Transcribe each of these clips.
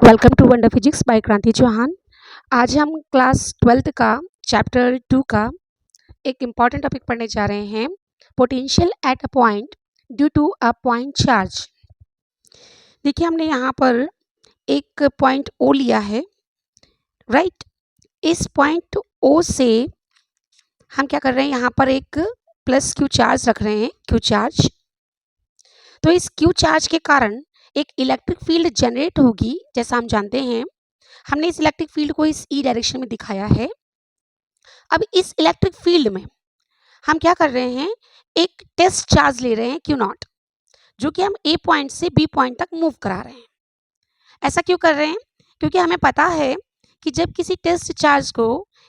Welcome to wonder physics by Kranti Chauhan. आज हम class 12th का चैप्टर 2 का एक इम्पॉर्टेंट टॉपिक पढ़ने जा रहे हैं, potential at a point due to a point charge. देखिए, हमने यहाँ पर एक पॉइंट ओ लिया है, राइट। इस पॉइंट ओ से हम क्या कर रहे हैं, यहाँ पर एक प्लस क्यू चार्ज रख रहे हैं, क्यू चार्ज। तो इस क्यू चार्ज के कारण एक इलेक्ट्रिक फील्ड जनरेट होगी, जैसा हम जानते हैं। हमने इस इलेक्ट्रिक फील्ड को इस ई डायरेक्शन में दिखाया है। अब इस इलेक्ट्रिक फील्ड में हम क्या कर रहे हैं, एक टेस्ट चार्ज ले रहे हैं क्यू नॉट, जो कि हम ए पॉइंट से बी पॉइंट तक मूव करा रहे हैं। ऐसा क्यों कर रहे हैं? क्योंकि हमें पता है कि जब किसी टेस्ट चार्ज को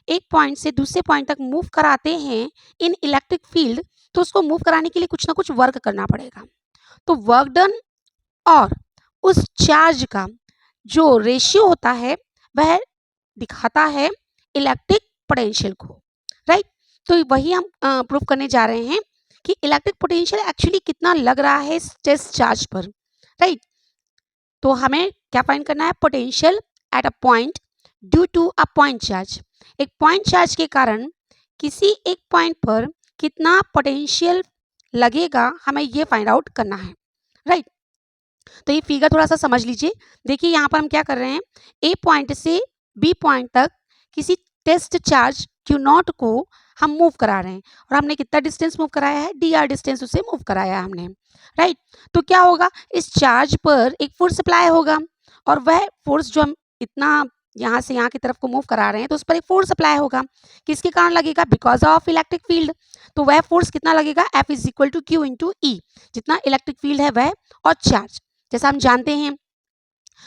एक पॉइंट से दूसरे पॉइंट तक मूव कराते हैं इन इलेक्ट्रिक फील्ड, तो उसको मूव कराने के लिए कुछ ना कुछ वर्क करना पड़ेगा। तो वर्क डन और उस चार्ज का जो रेशियो होता है वह दिखाता है इलेक्ट्रिक पोटेंशियल को, राइट। तो वही हम प्रूव करने जा रहे हैं कि इलेक्ट्रिक पोटेंशियल एक्चुअली कितना लग रहा है इस टेस्ट चार्ज पर, राइट। तो हमें क्या फाइंड करना है, potential at a point due to a point charge. एक पॉइंट चार्ज के कारण किसी एक पॉइंट पर कितना पोटेंशियल लगेगा, हमें ये फाइंड आउट करना है, राइट। तो ये फिगर थोड़ा सा समझ लीजिए। देखिए, यहाँ पर हम क्या कर रहे हैं, ए पॉइंट से बी पॉइंट तक किसी टेस्ट चार्ज क्यू नॉट को हम मूव करा रहे हैं, और हमने कितना डिस्टेंस मूव कराया है, डी आर डिस्टेंस उसे मूव कराया है हमने, राइट। तो क्या होगा, इस चार्ज पर एक फोर्स अप्लाई होगा, और वह फोर्स जो हम इतना यहाँ से यहाँ की तरफ को मूव करा रहे हैं, तो उस पर एक फोर्स अप्लाई होगा। किसके कारण लगेगा? Because of electric field. तो वह फोर्स कितना लगेगा? F is equal to q into E, जितना इलेक्ट्रिक फील्ड है वह और चार्ज, जैसा हम जानते हैं।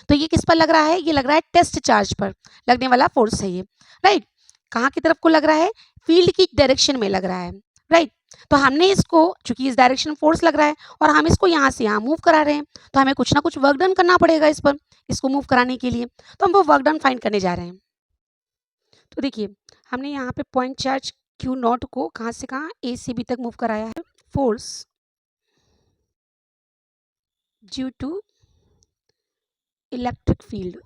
तो ये किस पर लग रहा है? ये लग रहा है टेस्ट चार्ज पर लगने वाला फोर्स है ये, राइट। कहाँ की तरफ को लग रहा है? फील्ड की डायरेक्शन में लग रहा है, राइट। तो हमने इसको, चूंकि इस डायरेक्शन फोर्स लग रहा है और हम इसको यहाँ से यहाँ मूव करा रहे हैं, तो हमें कुछ ना कुछ वर्क डन करना पड़ेगा इस पर, इसको मूव कराने के लिए। तो हम वो वर्क डन फाइंड करने जा रहे हैं। तो देखिए, हमने यहाँ पे पॉइंट चार्ज क्यू नॉट को कहाँ से कहाँ, ए से बी तक मूव कराया है। Force due to electric field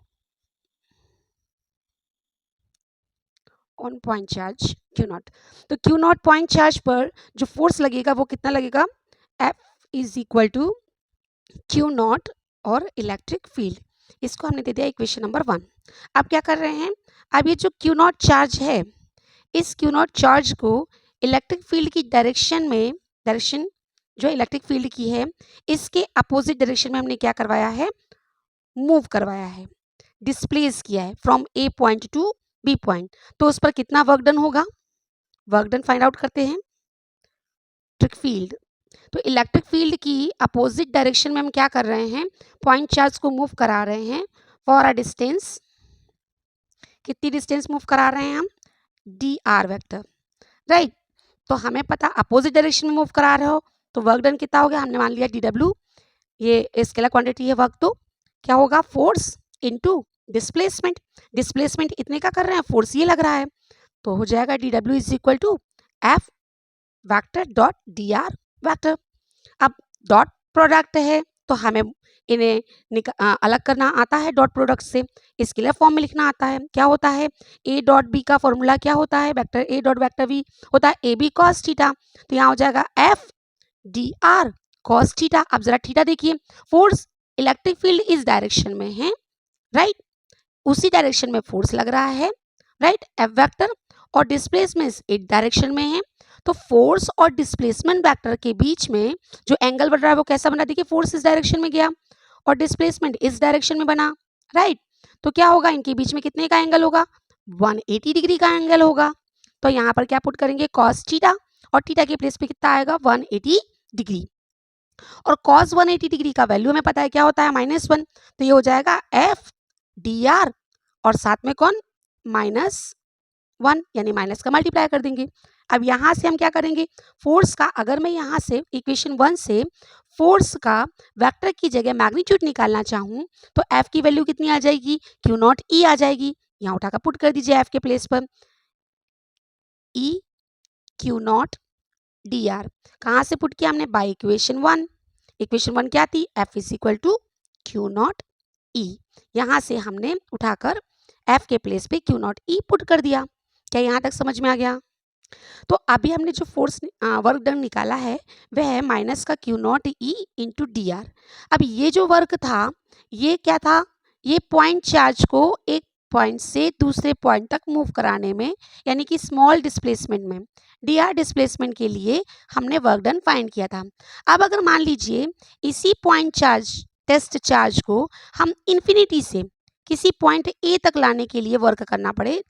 on point charge q naught. तो क्यू नॉट पॉइंट चार्ज पर जो फोर्स लगेगा वो कितना लगेगा? F is equal to q naught और इलेक्ट्रिक फील्ड। इसको हमने दे दिया इक्वेशन नंबर 1। अब क्या कर रहे हैं, अब ये जो क्यू नॉट चार्ज है, इस क्यू नॉट चार्ज को इलेक्ट्रिक फील्ड की डायरेक्शन में, डायरेक्शन जो इलेक्ट्रिक फील्ड की है, इसके अपोजिट डायरेक्शन में हमने क्या करवाया है, मूव करवाया है, डिस्प्लेस किया है from A point to B point. तो उस पर कितना वर्क डन होगा? वर्क डन फाइंड आउट करते हैं, इलेक्ट्रिक फील्ड। तो इलेक्ट्रिक फील्ड की अपोजिट डायरेक्शन में हम क्या कर रहे हैं, पॉइंट चार्ज को मूव करा रहे हैं फॉर अ डिस्टेंस। कितनी डिस्टेंस मूव करा रहे हैं हम? D R vector, right. तो हमें पता अपोजिट डायरेक्शन में मूव करा रहे हो तो वर्क डन कितना हो गया, हमने मान लिया डी डब्ल्यू, ये स्केलर क्वांटिटी है वर्क। तो क्या होगा, फोर्स इनटू डिस्प्लेसमेंट। डिस्प्लेसमेंट इतने का कर रहे हैं, फोर्स ये लग रहा है, तो हो जाएगा डी डब्ल्यू is equal to F vector dot d r vector. अब डॉट प्रोडक्ट है तो हमें इन्हें अलग करना आता है डॉट प्रोडक्ट से, स्केलर फॉर्म में लिखना आता है। क्या होता है, ए डॉट बी का फॉर्मूला क्या होता है, vector A dot vector B होता है ए बी कॉस थीटा। तो यहाँ हो जाएगा F D R cos theta. अब जरा थीटा देखिए, फोर्स इलेक्ट्रिक फील्ड इस डायरेक्शन में है, राइट, उसी डायरेक्शन में फोर्स लग रहा है, राइट, एफ वेक्टर, और डिस्प्लेसमेंट इस डायरेक्शन में है। तो फोर्स और डिस्प्लेसमेंट वेक्टर के बीच में जो एंगल बन रहा है वो कैसा बना? देखिए, फोर्स इस डायरेक्शन में गया और डिस्प्लेसमेंट इस डायरेक्शन में बना, राइट। तो क्या होगा, इनके बीच में कितने का एंगल होगा? 180 डिग्री का एंगल होगा। तो यहाँ पर क्या पुट करेंगे, कॉस थीटा, और थीटा के प्लेस पे कितना आएगा, 180 डिग्री। और कॉस 180 डिग्री का वैल्यू हमें पता है क्या होता है, -1। तो ये हो जाएगा एफ डी आर, और साथ में कौन, -1, यानी माइनस का मल्टीप्लाई कर देंगे। अब यहाँ से हम क्या करेंगे, फोर्स का, अगर मैं यहाँ से इक्वेशन 1 से फोर्स का वेक्टर की जगह मैग्नीट्यूड निकालना चाहूँ तो एफ की वैल्यू कितनी आ जाएगी, क्यू नॉट ई आ जाएगी। यहाँ उठाकर पुट कर दीजिए एफ के प्लेस पर, E Q not D R. कहाँ से पुट किया हमने, बाय इक्वेशन 1। इक्वेशन 1 क्या थी, F is equal to q naught E, यहाँ से हमने उठाकर F के प्लेस पे Q नॉट ई पुट कर दिया। क्या यहाँ तक समझ में आ गया? तो अभी हमने जो फोर्स वर्क डन निकाला है वह है माइनस का Q not E into D R. अब ये जो वर्क था ये क्या था? ये पॉइंट चार्ज को एक पॉइंट से दूसरे पॉइंट तक मूव कराने में, यानी कि स्मॉल डिस्प्लेसमेंट में, डी आर डिस्प्लेसमेंट के लिए हमने वर्क डन फाइंड किया था। अब अगर मान लीजिए इसी पॉइंट चार्ज टेस्ट चार्ज को हम इन्फिनिटी से किसी पॉइंट ए तक लाने के लिए वर्क करना पड़े,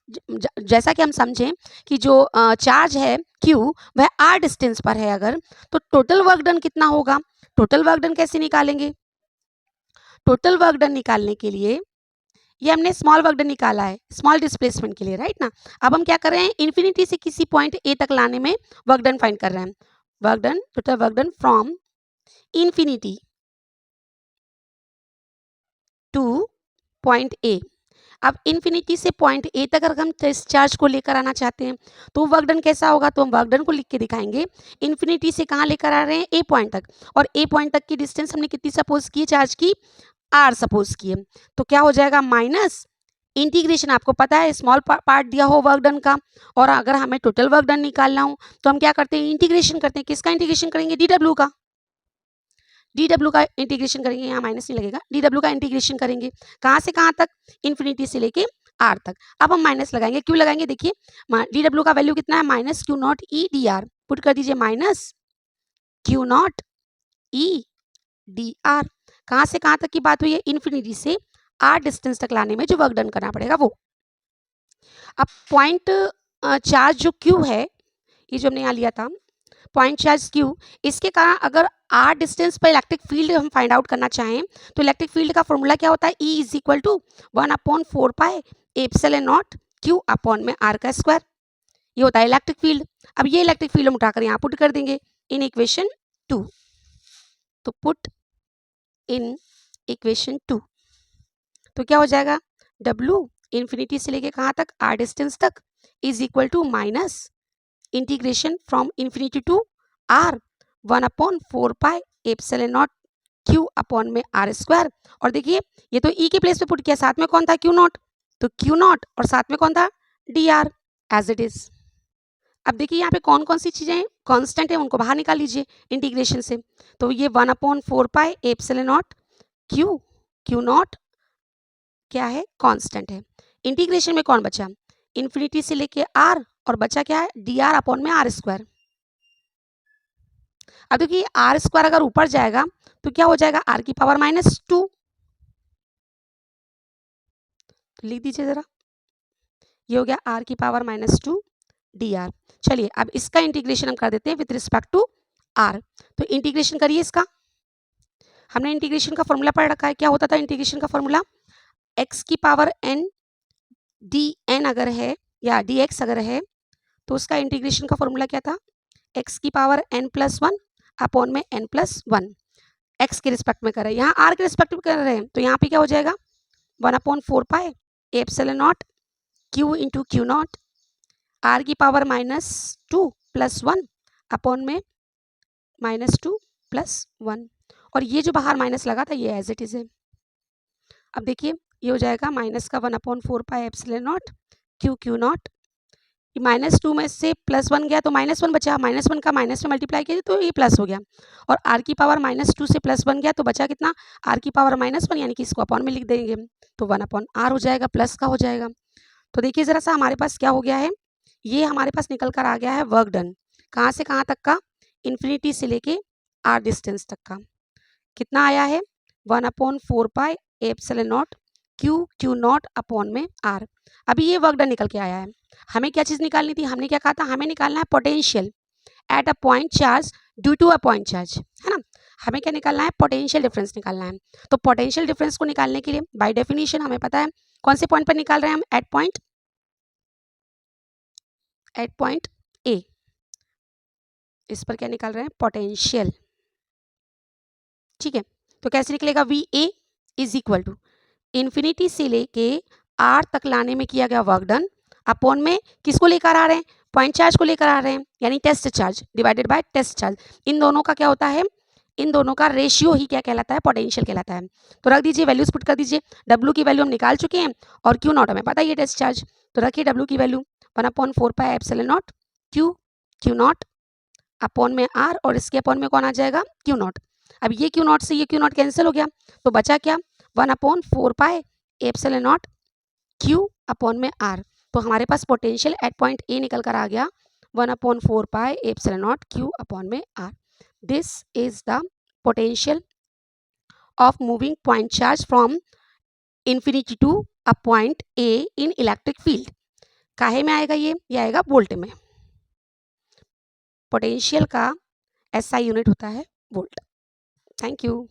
जैसा कि हम समझें कि जो चार्ज है Q वह r डिस्टेंस पर है अगर, तो टोटल वर्क डन कितना होगा? टोटल वर्क डन कैसे निकालेंगे? टोटल वर्क डन निकालने के लिए ये हमने स्मॉल वर्क डन निकाला है स्मॉल डिस्प्लेसमेंट के लिए, राइट ना। अब हम क्या कर रहे हैं? इन्फिनिटी से किसी पॉइंट ए तक लाने में वर्क डन फाइंड कर रहे हैं। Work done, total work done from infinity two point A. अब इन्फिनिटी से पॉइंट ए तक अगर हम टेस्ट चार्ज को लेकर आना चाहते हैं तो वर्क डन कैसा होगा? तो हम वर्क डन को लिख के दिखाएंगे। इन्फिनिटी से कहाँ लेकर आ रहे हैं? ए पॉइंट तक, और ए पॉइंट तक की डिस्टेंस हमने कितनी सपोज की है? चार्ज की r सपोज की है। तो क्या हो जाएगा? माइनस इंटीग्रेशन, आपको पता है स्मॉल पार्ट दिया हो वर्क डन का, और अगर हमें टोटल वर्क डन निकालना हो तो हम क्या करते हैं? इंटीग्रेशन करते हैं। किसका इंटीग्रेशन करेंगे? DW का। DW का इंटीग्रेशन करेंगे, यहाँ माइनस नहीं लगेगा, DW का इंटीग्रेशन करेंगे। कहाँ से कहाँ तक? इन्फिनिटी से लेके r तक। अब हम माइनस लगाएंगे, क्यों लगाएंगे? देखिए DW का वैल्यू कितना है? Minus Q not E D R. Put कर दीजिए minus Q not E D R. कहाँ से कहाँ तक की बात हुई है? इन्फिनिटी से r डिस्टेंस तक लाने में जो वर्क डन करना पड़ेगा वो। अब पॉइंट चार्ज जो Q है, ये जो हमने यहाँ लिया था पॉइंट चार्ज Q, इसके कारण अगर r डिस्टेंस पर इलेक्ट्रिक फील्ड हम फाइंड आउट करना चाहें तो इलेक्ट्रिक फील्ड का फॉर्मूला क्या होता है? E is equal to 1/4 pi epsilon naught Q upon में r का स्क्वायर। ये होता है इलेक्ट्रिक फील्ड। अब ये इलेक्ट्रिक फील्ड हम उठाकर यहाँ पुट कर देंगे इन इक्वेशन 2। तो पुट इन इक्वेशन 2 तो क्या हो जाएगा? W इन्फिनिटी से लेके कहाँ तक? r डिस्टेंस तक is equal to minus integration from infinity to r 1/4 pi epsilon naught Q upon में r स्क्वायर। और देखिए ये तो E के प्लेस पे पुट किया, साथ में कौन था? Q naught. तो Q नॉट और साथ में कौन था? dr as it is. अब देखिए यहाँ पे कौन कौन सी चीजें कांस्टेंट है उनको बाहर निकाल लीजिए इंटीग्रेशन से। तो ये 1/4 pi epsilon naught Q not क्या है? कांस्टेंट है। इंटीग्रेशन में कौन बचा? इन्फिनिटी से लेके r, और बचा क्या है? dr अपॉन में r स्क्वायर। अब देखिए r स्क्वायर अगर ऊपर जाएगा तो क्या हो जाएगा? r की पावर -2। लिख दीजिए जरा, ये हो गया r की पावर -2 dr। चलिए अब इसका इंटीग्रेशन हम कर देते हैं विद रिस्पेक्ट टू r। तो इंटीग्रेशन करिए इसका। हमने इंटीग्रेशन का फॉर्मूला पढ़ रखा है। क्या होता था इंटीग्रेशन का फॉर्मूला? x की पावर n dn अगर है या dx अगर है तो उसका इंटीग्रेशन का फॉर्मूला क्या था? x की पावर n+1 अपॉन में n+1। x के रिस्पेक्ट में कर रहे हैं, यहाँ r के रिस्पेक्ट में कर रहे हैं, तो यहाँ पे क्या हो जाएगा? 1/4 pi epsilon naught Q into Q not r की पावर -2 + 1 अपॉन में -2 + 1। और ये जो बाहर माइनस लगा था ये एज इट इज है। अब देखिए ये हो जाएगा माइनस का 1/4 pi epsilon naught Q not, -2 में से +1 गया तो -1 बचा, -1 का माइनस में मल्टीप्लाई किया तो ये प्लस हो गया, और r की पावर -2 से +1 गया तो बचा कितना? r की पावर -1, यानी कि इसको अपॉन में लिख देंगे तो 1/r हो जाएगा, प्लस का हो जाएगा। तो देखिए ज़रा सा हमारे पास क्या हो गया है? ये हमारे पास निकल कर आ गया है वर्क डन। कहाँ से कहाँ तक का? इन्फिनिटी से लेके r डिस्टेंस तक का। कितना आया है? 1/4 pi epsilon naught Q not upon में r। अभी ये वर्क डन निकल के आया है। हमें क्या चीज़ निकालनी थी? हमने क्या कहा था? हमें निकालना है potential at a point charge due to a point charge, है ना। हमें क्या निकालना है? पोटेंशियल डिफरेंस निकालना है। तो पोटेंशियल डिफरेंस को निकालने के लिए बाय डेफिनेशन हमें पता है कौन से पॉइंट पर निकाल रहे हैं हम? At point A. इस पर क्या निकाल रहे हैं? पोटेंशियल। ठीक है, तो कैसे निकलेगा? VA is equal to infinity से लेके r तक लाने में किया गया वर्क डन अपॉन में किसको लेकर आ रहे हैं? पॉइंट चार्ज को लेकर आ रहे हैं, यानी test charge divided by test charge. इन दोनों का क्या होता है? इन दोनों का रेशियो ही क्या कहलाता है, पोटेंशियल कहलाता है। तो रख दीजिए, वैल्यूज पुट कर दीजिए। डब्ल्यू की वैल्यू हम निकाल चुके हैं और क्यू नॉट हमें पता ही है डिस्चार्ज, तो रखिए डब्ल्यू की value 1/4 pi epsilon naught Q not upon में आर, और इसके अपॉन में कौन आ जाएगा, क्यू नॉट। अब ये क्यू नॉट से ये क्यू नॉट कैंसिल हो गया, तो बचा क्या, 1/4 pi epsilon naught q upon में आर। तो हमारे पास पोटेंशियल एट पॉइंट ए निकल कर आ गया 1/4 pi epsilon naught q upon में r. This is the potential of moving point charge from infinity to a point A in electric field. काहे में आएगा ये आएगा वोल्ट में। पोटेंशियल का एसआई यूनिट होता है वोल्ट। Thank you.